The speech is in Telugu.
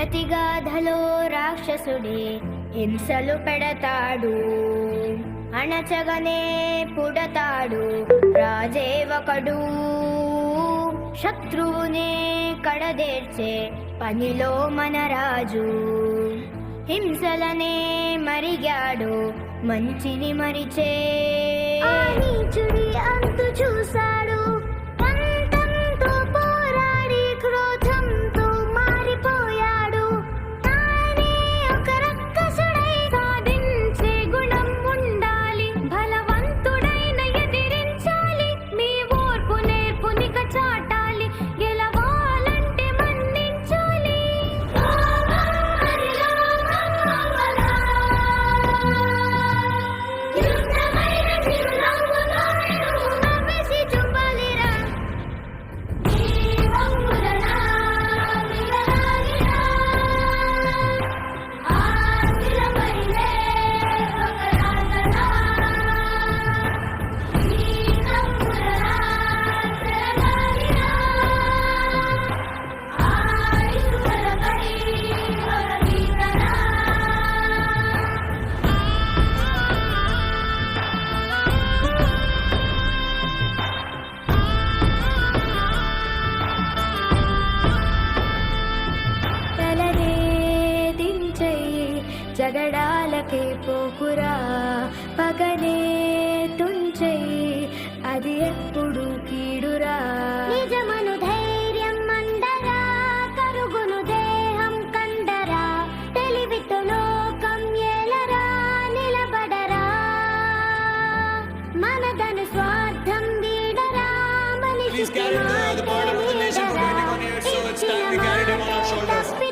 ప్రతిగాధలో రాక్షసుడే హింసలు పెడతాడు, అణచగనే పుడతాడు రాజే ఒకడు. శత్రువునే కడదేర్చే పనిలో మన రాజు, హింసలనే మరిగాడు మంచిని మరిచే. నీచుడి అంతు చూశాడు, పంతంతో పోరాడి క్రోధంతో మారిపోయాడు. తానే ఒక రక్కసుడై సాధించే గుణం ఉండాలి, బలవంతుడైన ఎదిరించాలి, మీ ఓర్పు నేర్పునిక చాటాలి, గెలవాలంటే మన్నించాలి. జగడాలకే పోకురా, పగనే తుంచెయ్యి, అది ఎప్పుడు కీడురా. నిజమను ధైర్యం మందరా, కరుగును దేహం కందరా, తెలివితో లోకం ఏలరా, నిలబడరా. మనదను స్వార్థం వీడరా, మనిషికి మాటే నీడరా, ఇచ్చిన మాట